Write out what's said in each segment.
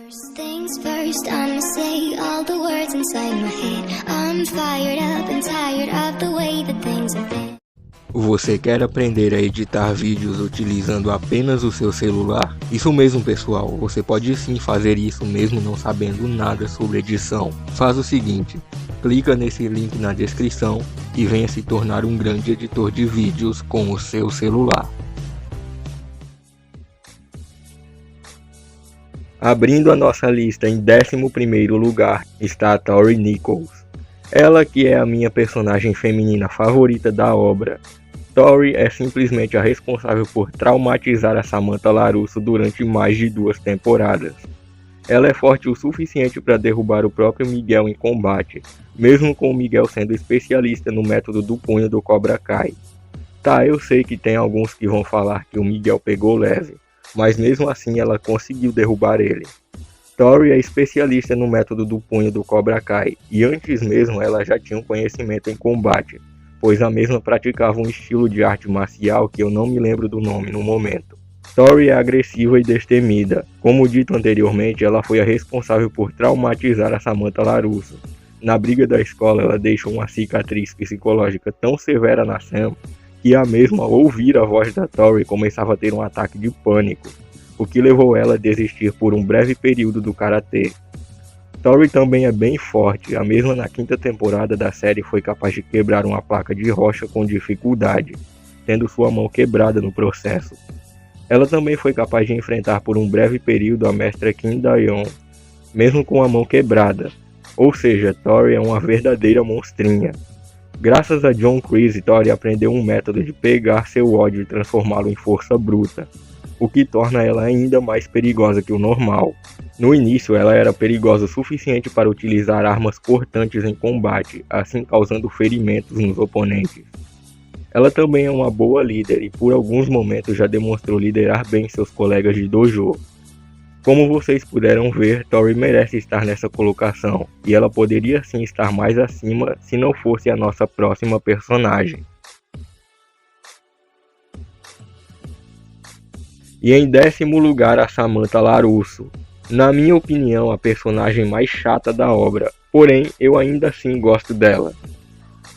First things first, I'ma say all the words inside my head. I'm fired up and tired of the way that things have been. Você quer aprender a editar vídeos utilizando apenas o seu celular? Isso mesmo, pessoal, você pode sim fazer isso mesmo não sabendo nada sobre edição. Faz o seguinte, clica nesse link na descrição e venha se tornar um grande editor de vídeos com o seu celular. Abrindo a nossa lista, em 11º lugar está a Tori Nichols. Ela que é a minha personagem feminina favorita da obra. Tori é simplesmente a responsável por traumatizar a Samantha LaRusso durante mais de 2 temporadas. Ela é forte o suficiente para derrubar o próprio Miguel em combate, mesmo com o Miguel sendo especialista no método do punho do Cobra Kai. Tá, eu sei que tem alguns que vão falar que o Miguel pegou leve, mas mesmo assim ela conseguiu derrubar ele. Tori é especialista no método do punho do Cobra Kai, e antes mesmo ela já tinha um conhecimento em combate, pois a mesma praticava um estilo de arte marcial que eu não me lembro do nome no momento. Tori é agressiva e destemida. Como dito anteriormente, ela foi a responsável por traumatizar a Samantha LaRusso. Na briga da escola, ela deixou uma cicatriz psicológica tão severa na Sam que a mesma, ao ouvir a voz da Tori, começava a ter um ataque de pânico, o que levou ela a desistir por um breve período do karatê. Tori também é bem forte, a mesma na 5ª temporada da série foi capaz de quebrar uma placa de rocha com dificuldade, tendo sua mão quebrada no processo. Ela também foi capaz de enfrentar por um breve período a mestra Kim Da-yeon, mesmo com a mão quebrada, ou seja, Tori é uma verdadeira monstrinha. Graças a John Kreese, Tori aprendeu um método de pegar seu ódio e transformá-lo em força bruta, o que torna ela ainda mais perigosa que o normal. No início, ela era perigosa o suficiente para utilizar armas cortantes em combate, assim causando ferimentos nos oponentes. Ela também é uma boa líder e por alguns momentos já demonstrou liderar bem seus colegas de dojo. Como vocês puderam ver, Tori merece estar nessa colocação, e ela poderia sim estar mais acima se não fosse a nossa próxima personagem. E em 10º lugar a Samantha LaRusso. Na minha opinião, a personagem mais chata da obra, porém eu ainda assim gosto dela.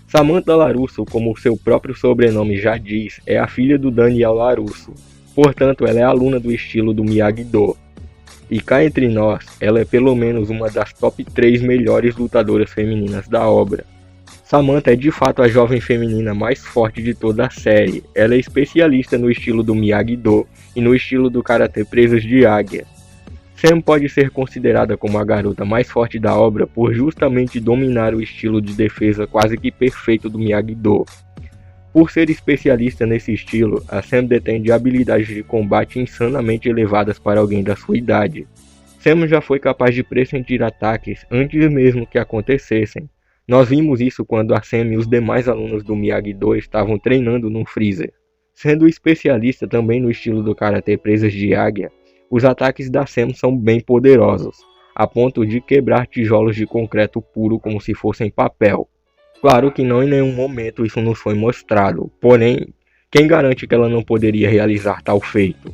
Samantha LaRusso, como seu próprio sobrenome já diz, é a filha do Daniel LaRusso, portanto ela é aluna do estilo do Miyagi-Do. E cá entre nós, ela é pelo menos uma das top 3 melhores lutadoras femininas da obra. Samantha é de fato a jovem feminina mais forte de toda a série, ela é especialista no estilo do Miyagi-Do e no estilo do Karatê Presas de Águia. Sam pode ser considerada como a garota mais forte da obra por justamente dominar o estilo de defesa quase que perfeito do Miyagi-Do. Por ser especialista nesse estilo, a Sam detém de habilidades de combate insanamente elevadas para alguém da sua idade. Sam já foi capaz de pressentir ataques antes mesmo que acontecessem. Nós vimos isso quando a Sam e os demais alunos do Miyagi-Do estavam treinando no freezer. Sendo especialista também no estilo do Karatê Presas de Águia, os ataques da Sam são bem poderosos, a ponto de quebrar tijolos de concreto puro como se fossem papel. Claro que não em nenhum momento isso nos foi mostrado, porém, quem garante que ela não poderia realizar tal feito?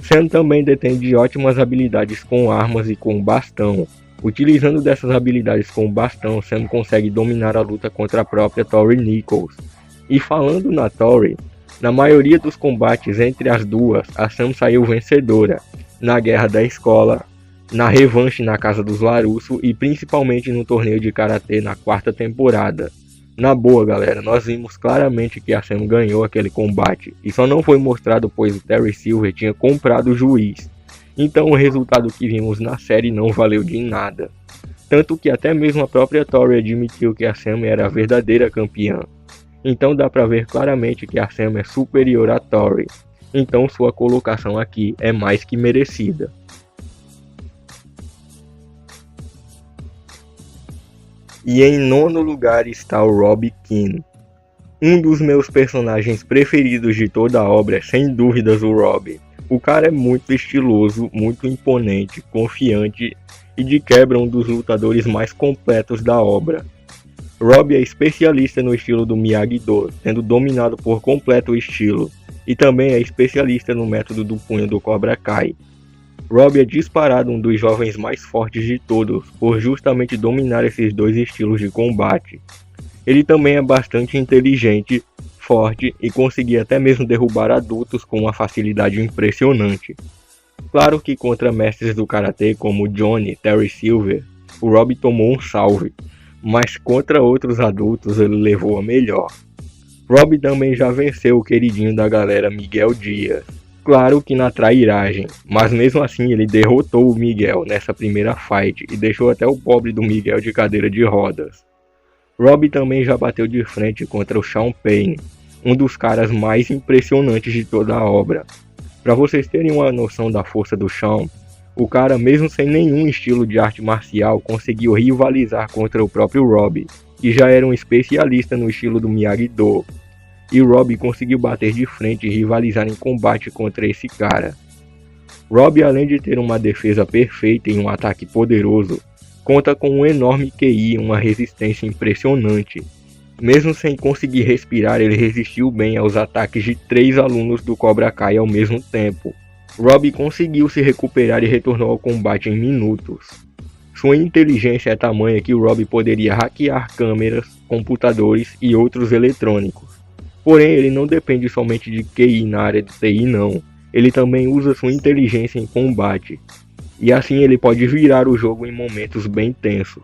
Sam também detém de ótimas habilidades com armas e com bastão. Utilizando dessas habilidades com bastão, Sam consegue dominar a luta contra a própria Tori Nichols. E falando na Tori, na maioria dos combates entre as duas, a Sam saiu vencedora. Na guerra da escola, na revanche na casa dos LaRusso e principalmente no torneio de karatê na 4ª temporada. Na boa, galera, nós vimos claramente que a Sam ganhou aquele combate e só não foi mostrado pois o Terry Silver tinha comprado o juiz. Então o resultado que vimos na série não valeu de nada. Tanto que até mesmo a própria Tori admitiu que a Sam era a verdadeira campeã. Então dá pra ver claramente que a Sam é superior à Tori. Então sua colocação aqui é mais que merecida. E em 9º lugar está o Robbie Keane. Um dos meus personagens preferidos de toda a obra é sem dúvidas o Robbie. O cara é muito estiloso, muito imponente, confiante e de quebra um dos lutadores mais completos da obra. Robbie é especialista no estilo do Miyagi-Do, tendo dominado por completo o estilo, e também é especialista no método do punho do Cobra Kai. Robbie é disparado um dos jovens mais fortes de todos, por justamente dominar esses dois estilos de combate. Ele também é bastante inteligente, forte e conseguia até mesmo derrubar adultos com uma facilidade impressionante. Claro que contra mestres do karatê como Johnny, Terry Silver, o Robbie tomou um salve, mas contra outros adultos ele levou a melhor. Robbie também já venceu o queridinho da galera Miguel Dias. Claro que na trairagem, mas mesmo assim ele derrotou o Miguel nessa primeira fight e deixou até o pobre do Miguel de cadeira de rodas. Robbie também já bateu de frente contra o Sean Payne, um dos caras mais impressionantes de toda a obra. Para vocês terem uma noção da força do Sean, o cara mesmo sem nenhum estilo de arte marcial conseguiu rivalizar contra o próprio Robbie, que já era um especialista no estilo do Miyagi-Do. E Robbie conseguiu bater de frente e rivalizar em combate contra esse cara. Robbie, além de ter uma defesa perfeita e um ataque poderoso, conta com um enorme QI e uma resistência impressionante. Mesmo sem conseguir respirar, ele resistiu bem aos ataques de 3 alunos do Cobra Kai ao mesmo tempo. Robbie conseguiu se recuperar e retornou ao combate em minutos. Sua inteligência é tamanha que o Robbie poderia hackear câmeras, computadores e outros eletrônicos. Porém, ele não depende somente de QI na área de TI não, ele também usa sua inteligência em combate, e assim ele pode virar o jogo em momentos bem tensos.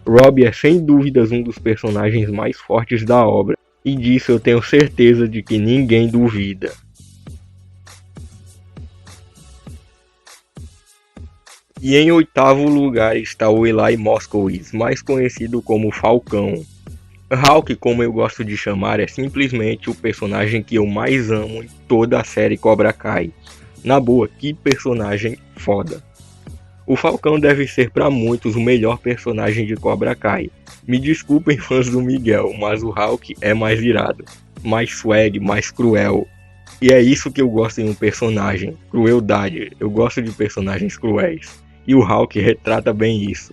Robbie é sem dúvidas um dos personagens mais fortes da obra, e disso eu tenho certeza de que ninguém duvida. E em 8º lugar está o Eli Moskowitz, mais conhecido como Falcão. Hulk, como eu gosto de chamar, é simplesmente o personagem que eu mais amo em toda a série Cobra Kai. Na boa, que personagem foda. O Falcão deve ser para muitos o melhor personagem de Cobra Kai. Me desculpem fãs do Miguel, mas o Hulk é mais irado, mais swag, mais cruel. E é isso que eu gosto em um personagem, crueldade. Eu gosto de personagens cruéis. E o Hulk retrata bem isso.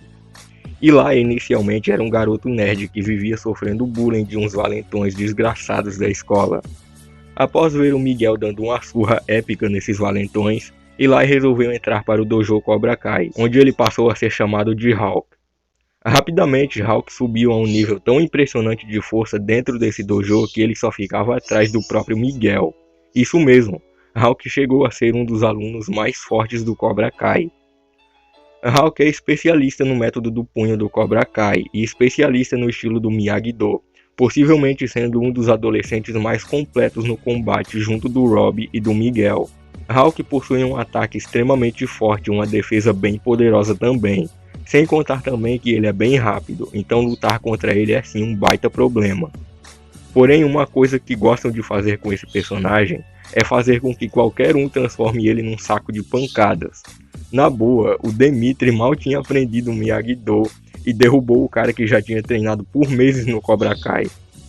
E lá inicialmente era um garoto nerd que vivia sofrendo bullying de uns valentões desgraçados da escola. Após ver o Miguel dando uma surra épica nesses valentões, Eli resolveu entrar para o dojo Cobra Kai, onde ele passou a ser chamado de Hulk. Rapidamente, Hulk subiu a um nível tão impressionante de força dentro desse dojo que ele só ficava atrás do próprio Miguel. Isso mesmo, Hulk chegou a ser um dos alunos mais fortes do Cobra Kai. Hulk é especialista no método do punho do Cobra Kai e especialista no estilo do Miyagi-Do, possivelmente sendo um dos adolescentes mais completos no combate junto do Robbie e do Miguel. Hulk possui um ataque extremamente forte e uma defesa bem poderosa também, sem contar também que ele é bem rápido, então lutar contra ele é sim um baita problema. Porém, uma coisa que gostam de fazer com esse personagem é fazer com que qualquer um transforme ele num saco de pancadas. Na boa, o Demitri mal tinha aprendido o Miyagi-Do e derrubou o cara que já tinha treinado por meses no Cobra Kai.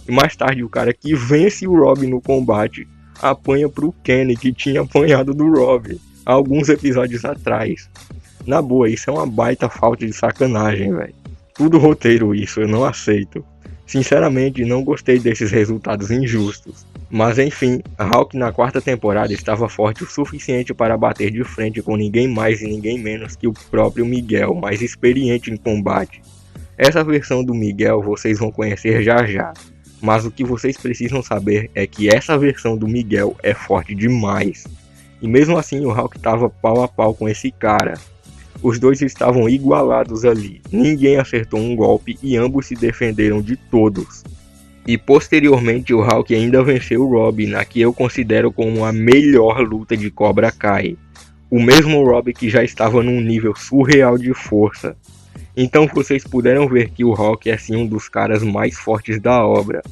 E mais tarde o cara que vence o Robbie no combate apanha pro Kenny que tinha apanhado do Robbie há alguns episódios atrás. Na boa, isso é uma baita falta de sacanagem, velho. Tudo roteiro isso, eu não aceito. Sinceramente, não gostei desses resultados injustos. Mas enfim, Hulk na 4ª temporada estava forte o suficiente para bater de frente com ninguém mais e ninguém menos que o próprio Miguel, mais experiente em combate. Essa versão do Miguel vocês vão conhecer já já, mas o que vocês precisam saber é que essa versão do Miguel é forte demais. E mesmo assim o Hulk estava pau a pau com esse cara. Os dois estavam igualados ali, ninguém acertou um golpe e ambos se defenderam de todos. E posteriormente o Hulk ainda venceu o Robbie na que eu considero como a melhor luta de Cobra Kai. O mesmo Robbie que já estava num nível surreal de força. Então vocês puderam ver que o Hulk é sim um dos caras mais fortes da obra.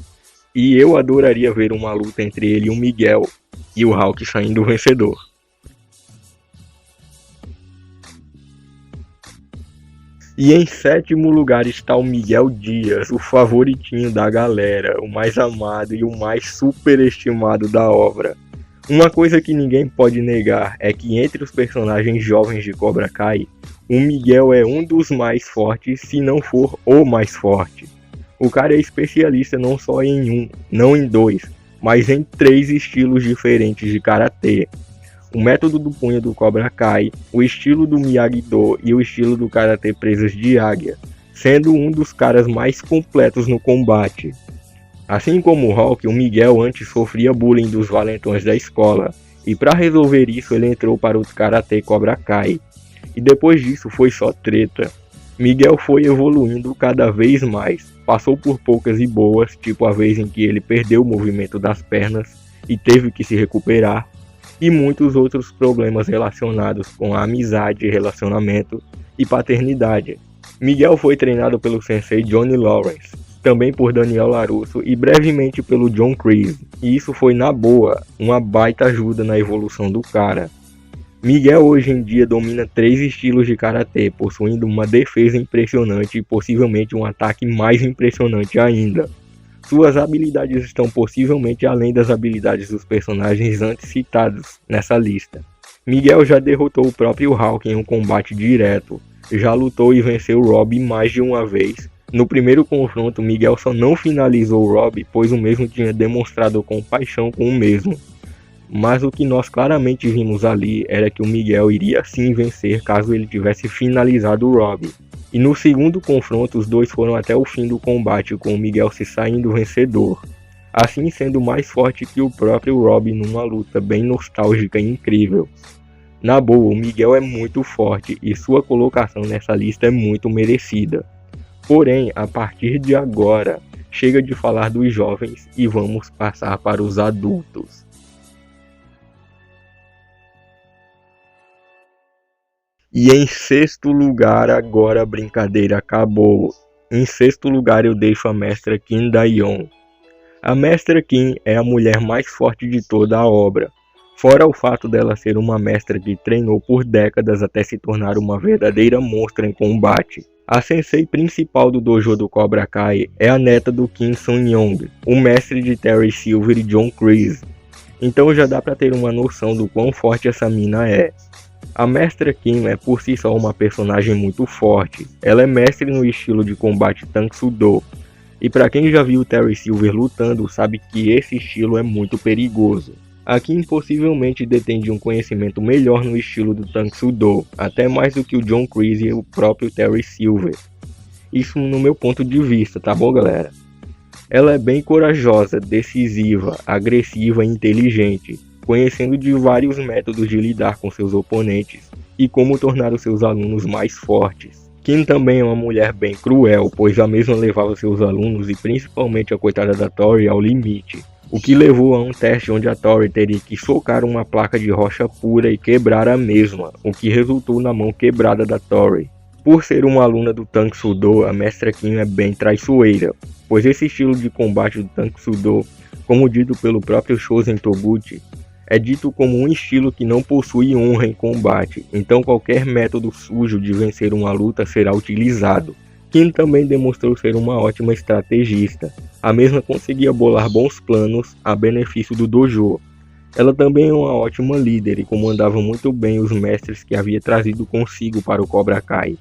E eu adoraria ver uma luta entre ele e o Miguel, e o Hulk saindo vencedor. E em 7º lugar está o Miguel Dias, o favoritinho da galera, o mais amado e o mais superestimado da obra. Uma coisa que ninguém pode negar é que entre os personagens jovens de Cobra Kai, o Miguel é um dos mais fortes, se não for o mais forte. O cara é especialista não só em um, não em 2, mas em 3 estilos diferentes de karatê. o método do punho do Cobra Kai, o estilo do Miyagi-Do e o estilo do Karatê Presas de Águia, sendo um dos caras mais completos no combate. Assim como o Rock, o Miguel antes sofria bullying dos valentões da escola, e para resolver isso ele entrou para o Karatê Cobra Kai. E depois disso foi só treta. Miguel foi evoluindo cada vez mais, passou por poucas e boas, tipo a vez em que ele perdeu o movimento das pernas e teve que se recuperar, e muitos outros problemas relacionados com a amizade, relacionamento e paternidade. Miguel foi treinado pelo sensei Johnny Lawrence, também por Daniel LaRusso e brevemente pelo John Kreese, e isso foi na boa, uma baita ajuda na evolução do cara. Miguel hoje em dia domina 3 estilos de karatê, possuindo uma defesa impressionante e possivelmente um ataque mais impressionante ainda. Suas habilidades estão possivelmente além das habilidades dos personagens antes citados nessa lista. Miguel já derrotou o próprio Hulk em um combate direto, já lutou e venceu Rob mais de uma vez. No primeiro confronto, Miguel só não finalizou Rob, pois o mesmo tinha demonstrado compaixão com o mesmo. Mas o que nós claramente vimos ali era que o Miguel iria sim vencer caso ele tivesse finalizado o Rob. E no segundo confronto, os dois foram até o fim do combate, com o Miguel se saindo vencedor, assim sendo mais forte que o próprio Rob numa luta bem nostálgica e incrível. Na boa, o Miguel é muito forte e sua colocação nessa lista é muito merecida. Porém, a partir de agora, chega de falar dos jovens e vamos passar para os adultos. E em sexto lugar, agora a brincadeira acabou. Em sexto lugar eu deixo a mestra Kim Da-yeon. A mestra Kim é a mulher mais forte de toda a obra. Fora o fato dela ser uma mestra que treinou por décadas até se tornar uma verdadeira monstra em combate. A sensei principal do dojo do Cobra Kai é a neta do Kim Sun-young, o mestre de Terry Silver e John Kreese. Então já dá pra ter uma noção do quão forte essa mina é. A mestra Kim é por si só uma personagem muito forte. Ela é mestre no estilo de combate Tang-Soo-Do. E para quem já viu Terry Silver lutando, sabe que esse estilo é muito perigoso. A Kim possivelmente detém de um conhecimento melhor no estilo do Tang-Soo-Do, até mais do que o John Kreese e o próprio Terry Silver. Isso no meu ponto de vista, tá bom, galera? Ela é bem corajosa, decisiva, agressiva e inteligente, conhecendo de vários métodos de lidar com seus oponentes e como tornar os seus alunos mais fortes. Kim também é uma mulher bem cruel, pois a mesma levava seus alunos e principalmente a coitada da Tori ao limite, o que levou a um teste onde a Tori teria que socar uma placa de rocha pura e quebrar a mesma, o que resultou na mão quebrada da Tori. Por ser uma aluna do Tang-Soo-Do, a mestra Kim é bem traiçoeira, pois esse estilo de combate do Tang-Soo-Do, como dito pelo próprio Shozen Toguchi, é dito como um estilo que não possui honra em combate, então qualquer método sujo de vencer uma luta será utilizado. Kim também demonstrou ser uma ótima estrategista, a mesma conseguia bolar bons planos a benefício do dojo. Ela também é uma ótima líder e comandava muito bem os mestres que havia trazido consigo para o Cobra Kai.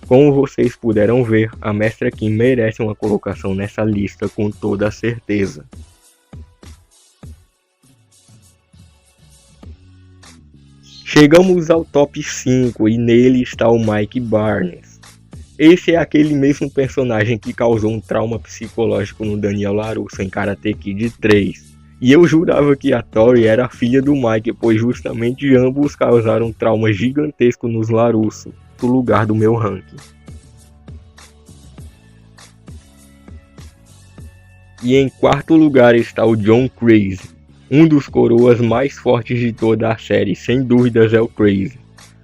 Como vocês puderam ver, a mestra Kim merece uma colocação nessa lista com toda a certeza. Chegamos ao top 5 e nele está o Mike Barnes. Esse é aquele mesmo personagem que causou um trauma psicológico no Daniel LaRusso em Karate Kid 3. E eu jurava que a Tori era a filha do Mike, pois justamente ambos causaram um trauma gigantesco nos LaRusso, no lugar do meu ranking. E em quarto lugar está o John Kreese. Um dos coroas mais fortes de toda a série, sem dúvidas, é o Kreese.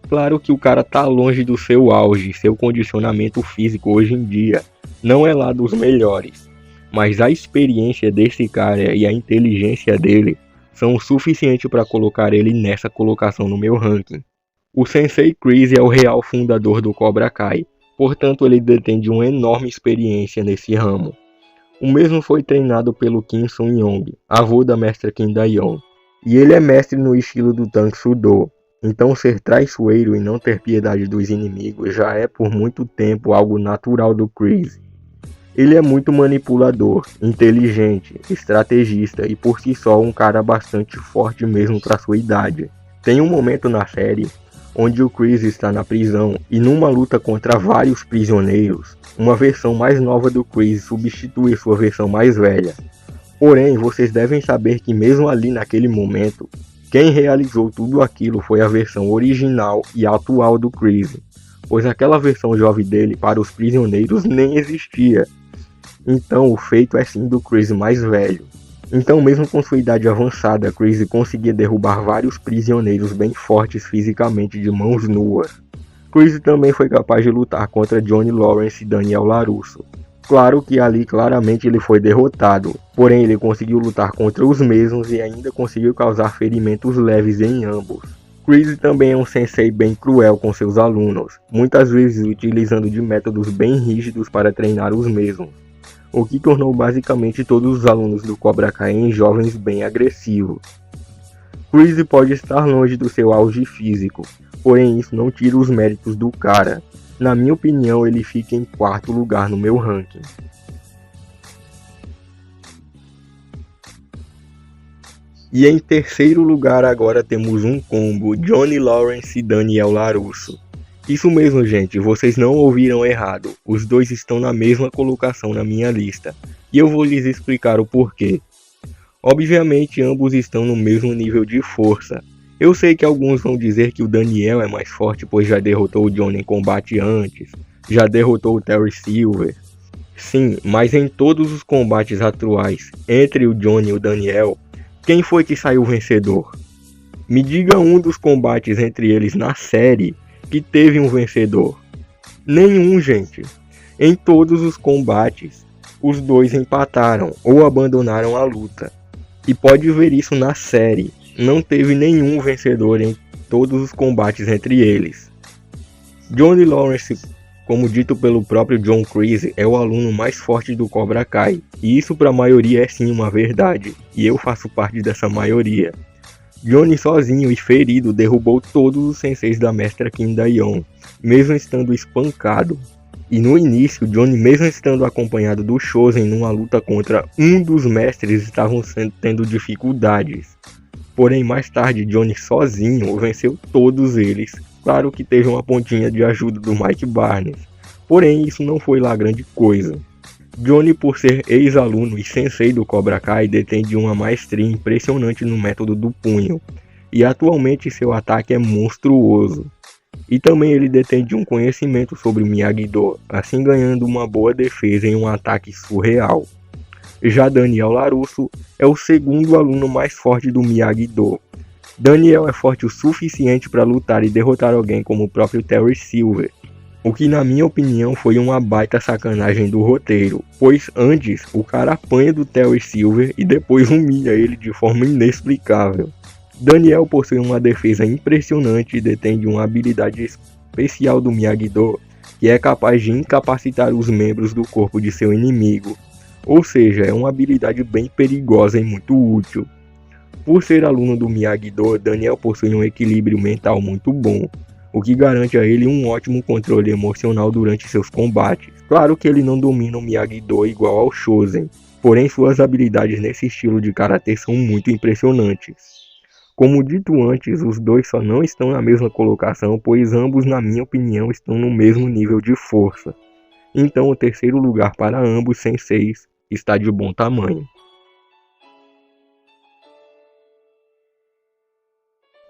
Claro que o cara tá longe do seu auge, seu condicionamento físico hoje em dia não é lá dos melhores, mas a experiência desse cara e a inteligência dele são o suficiente para colocar ele nessa colocação no meu ranking. O Sensei Kreese é o real fundador do Cobra Kai, portanto ele detém de uma enorme experiência nesse ramo. O mesmo foi treinado pelo Kim Sun-young, avô da mestra Kim Da-yeon, e ele é mestre no estilo do Tang-Soo-Do, então ser traiçoeiro e não ter piedade dos inimigos já é por muito tempo algo natural do Kreese. Ele é muito manipulador, inteligente, estrategista e por si só um cara bastante forte mesmo para sua idade. Tem um momento na série onde o Chris está na prisão e numa luta contra vários prisioneiros, uma versão mais nova do Chris substitui sua versão mais velha. Porém, vocês devem saber que mesmo ali naquele momento, quem realizou tudo aquilo foi a versão original e atual do Chris, pois aquela versão jovem dele para os prisioneiros nem existia. Então o feito é sim do Chris mais velho. Então, mesmo com sua idade avançada, Chris conseguia derrubar vários prisioneiros bem fortes fisicamente de mãos nuas. Chris também foi capaz de lutar contra Johnny Lawrence e Daniel LaRusso. Claro que ali claramente ele foi derrotado, porém ele conseguiu lutar contra os mesmos e ainda conseguiu causar ferimentos leves em ambos. Chris também é um sensei bem cruel com seus alunos, muitas vezes utilizando de métodos bem rígidos para treinar os mesmos, o que tornou basicamente todos os alunos do Cobra Kai em jovens bem agressivos. Chris pode estar longe do seu auge físico, porém isso não tira os méritos do cara. Na minha opinião, ele fica em quarto lugar no meu ranking. E em terceiro lugar agora temos um combo, Johnny Lawrence e Daniel LaRusso. Isso mesmo, gente, vocês não ouviram errado, os dois estão na mesma colocação na minha lista, e eu vou lhes explicar o porquê. Obviamente ambos estão no mesmo nível de força. Eu sei que alguns vão dizer que o Daniel é mais forte pois já derrotou o Johnny em combate antes, já derrotou o Terry Silver. Sim, mas em todos os combates atuais entre o Johnny e o Daniel, quem foi que saiu vencedor? Me diga um dos combates entre eles na série que teve um vencedor. Nenhum, gente. Em todos os combates, os dois empataram ou abandonaram a luta. E pode ver isso na série. Não teve nenhum vencedor em todos os combates entre eles. Johnny Lawrence, como dito pelo próprio John Kreese, é o aluno mais forte do Cobra Kai. E isso para a maioria é sim uma verdade. E eu faço parte dessa maioria. Johnny sozinho e ferido derrubou todos os senseis da mestra Kim Da-yeon, mesmo estando espancado. E no início, Johnny, mesmo estando acompanhado do Chozen numa luta contra um dos mestres, estavam tendo dificuldades. Porém, mais tarde, Johnny sozinho venceu todos eles. Claro que teve uma pontinha de ajuda do Mike Barnes, porém isso não foi lá grande coisa. Johnny, por ser ex-aluno e sensei do Cobra Kai, detém de uma maestria impressionante no método do punho, e atualmente seu ataque é monstruoso. E também ele detém de um conhecimento sobre Miyagi-Do, assim ganhando uma boa defesa em um ataque surreal. Já Daniel LaRusso é o segundo aluno mais forte do Miyagi-Do. Daniel é forte o suficiente para lutar e derrotar alguém como o próprio Terry Silver, o que na minha opinião foi uma baita sacanagem do roteiro, pois antes o cara apanha do Terry Silver e depois humilha ele de forma inexplicável. Daniel possui uma defesa impressionante e detém de uma habilidade especial do Miyagi-Do, que é capaz de incapacitar os membros do corpo de seu inimigo, ou seja, é uma habilidade bem perigosa e muito útil. Por ser aluno do Miyagi-Do, Daniel possui um equilíbrio mental muito bom, o que garante a ele um ótimo controle emocional durante seus combates. Claro que ele não domina o Miyagi-Do igual ao Chozen, porém suas habilidades nesse estilo de karatê são muito impressionantes. Como dito antes, os dois só não estão na mesma colocação, pois ambos, na minha opinião, estão no mesmo nível de força. Então o terceiro lugar para ambos senseis está de bom tamanho.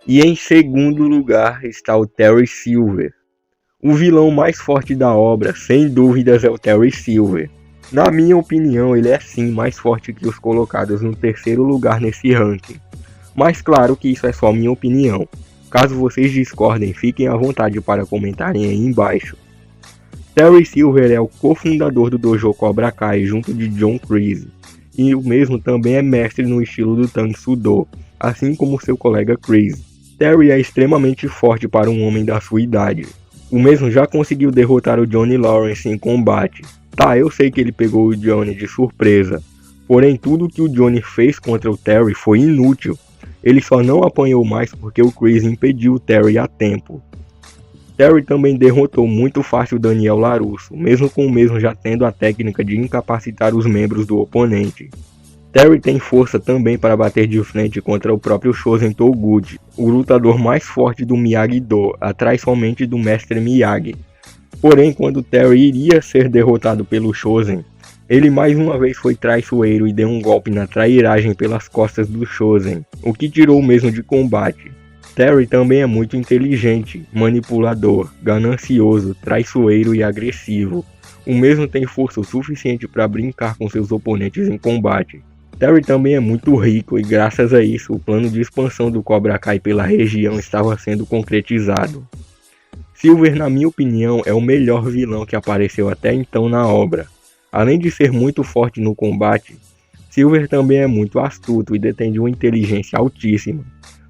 E em segundo lugar está o Terry Silver. O vilão mais forte da obra, sem dúvidas, é o Terry Silver. Na minha opinião, ele é sim mais forte que os colocados no terceiro lugar nesse ranking. Mas claro que isso é só minha opinião. Caso vocês discordem, fiquem à vontade para comentarem aí embaixo. Terry Silver é o cofundador do Dojo Cobra Kai junto de John Kreese. E o mesmo também é mestre no estilo do Tang Soo Do, assim como seu colega Kreese. Terry é extremamente forte para um homem da sua idade. O mesmo já conseguiu derrotar o Johnny Lawrence em combate. Tá, eu sei que ele pegou o Johnny de surpresa. Porém, tudo que o Johnny fez contra o Terry foi inútil. Ele só não apanhou mais porque o Kreese impediu o Terry a tempo. Terry também derrotou muito fácil o Daniel LaRusso, mesmo com o mesmo já tendo a técnica de incapacitar os membros do oponente. Terry tem força também para bater de frente contra o próprio Chozen Toguchi, o lutador mais forte do Miyagi-Do, atrás somente do mestre Miyagi. Porém, quando Terry iria ser derrotado pelo Chozen, ele mais uma vez foi traiçoeiro e deu um golpe na trairagem pelas costas do Chozen, o que tirou o mesmo de combate. Terry também é muito inteligente, manipulador, ganancioso, traiçoeiro e agressivo. O mesmo tem força o suficiente para brincar com seus oponentes em combate. Terry também é muito rico e graças a isso o plano de expansão do Cobra Kai pela região estava sendo concretizado. Silver, na minha opinião, é o melhor vilão que apareceu até então na obra. Além de ser muito forte no combate, Silver também é muito astuto e detém de uma inteligência altíssima,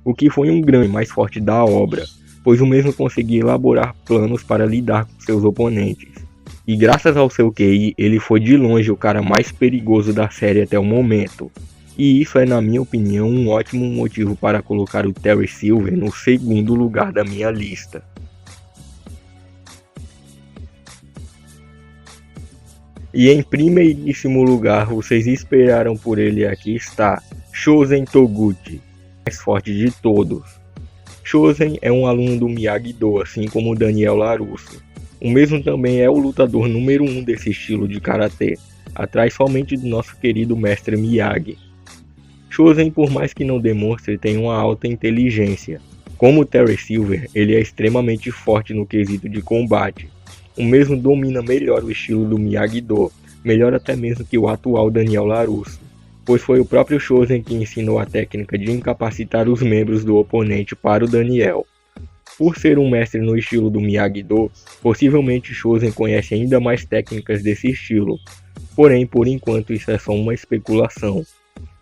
o que foi um grande mais forte da obra, pois o mesmo conseguia elaborar planos para lidar com seus oponentes. E graças ao seu QI, ele foi de longe o cara mais perigoso da série até o momento. E isso é, na minha opinião, um ótimo motivo para colocar o Terry Silver no segundo lugar da minha lista. E em primeiríssimo lugar, vocês esperaram por ele, aqui está Chozen Toguchi, mais forte de todos. Chozen é um aluno do Miyagi-Do, assim como Daniel LaRusso. O mesmo também é o lutador número 1 desse estilo de karatê, atrás somente do nosso querido mestre Miyagi. Chozen, por mais que não demonstre, tem uma alta inteligência. Como Terry Silver, ele é extremamente forte no quesito de combate. O mesmo domina melhor o estilo do Miyagi-Do, melhor até mesmo que o atual Daniel LaRusso, pois foi o próprio Chozen que ensinou a técnica de incapacitar os membros do oponente para o Daniel. Por ser um mestre no estilo do Miyagi-Do, possivelmente Chozen conhece ainda mais técnicas desse estilo, porém por enquanto isso é só uma especulação.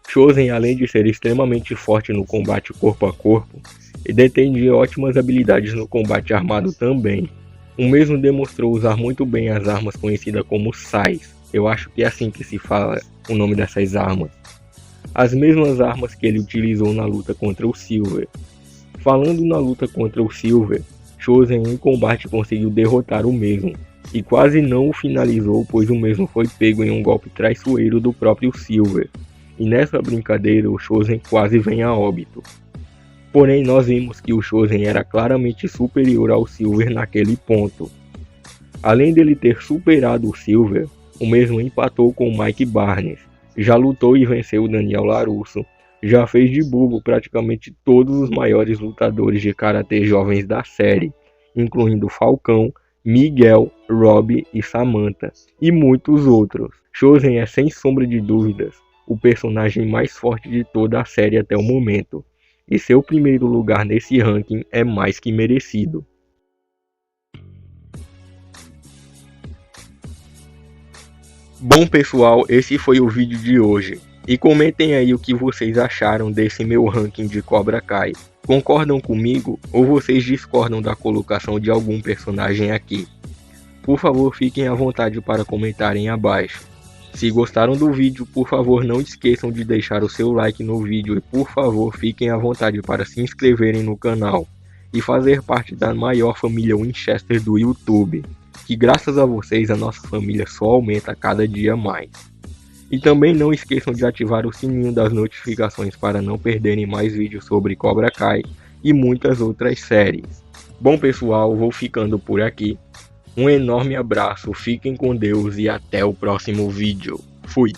Chozen, além de ser extremamente forte no combate corpo a corpo, detém de ótimas habilidades no combate armado também. O mesmo demonstrou usar muito bem as armas conhecidas como sais, eu acho que é assim que se fala o nome dessas armas. As mesmas armas que ele utilizou na luta contra o Silver. Falando na luta contra o Silver, Chozen em combate conseguiu derrotar o mesmo, e quase não o finalizou, pois o mesmo foi pego em um golpe traiçoeiro do próprio Silver, e nessa brincadeira o Chozen quase vem a óbito. Porém, nós vimos que o Chozen era claramente superior ao Silver naquele ponto. Além dele ter superado o Silver, o mesmo empatou com o Mike Barnes, já lutou e venceu o Daniel LaRusso, já fez de bobo praticamente todos os maiores lutadores de karatê jovens da série, incluindo Falcão, Miguel, Rob e Samantha, e muitos outros. Chozen é sem sombra de dúvidas o personagem mais forte de toda a série até o momento. E seu primeiro lugar nesse ranking é mais que merecido. Bom pessoal, esse foi o vídeo de hoje. E comentem aí o que vocês acharam desse meu ranking de Cobra Kai. Concordam comigo ou vocês discordam da colocação de algum personagem aqui? Por favor, fiquem à vontade para comentarem abaixo. Se gostaram do vídeo, por favor não esqueçam de deixar o seu like no vídeo e por favor fiquem à vontade para se inscreverem no canal e fazer parte da maior família Winchester do YouTube, que graças a vocês a nossa família só aumenta a cada dia mais. E também não esqueçam de ativar o sininho das notificações para não perderem mais vídeos sobre Cobra Kai e muitas outras séries. Bom pessoal, vou ficando por aqui. Um enorme abraço, fiquem com Deus e até o próximo vídeo. Fui!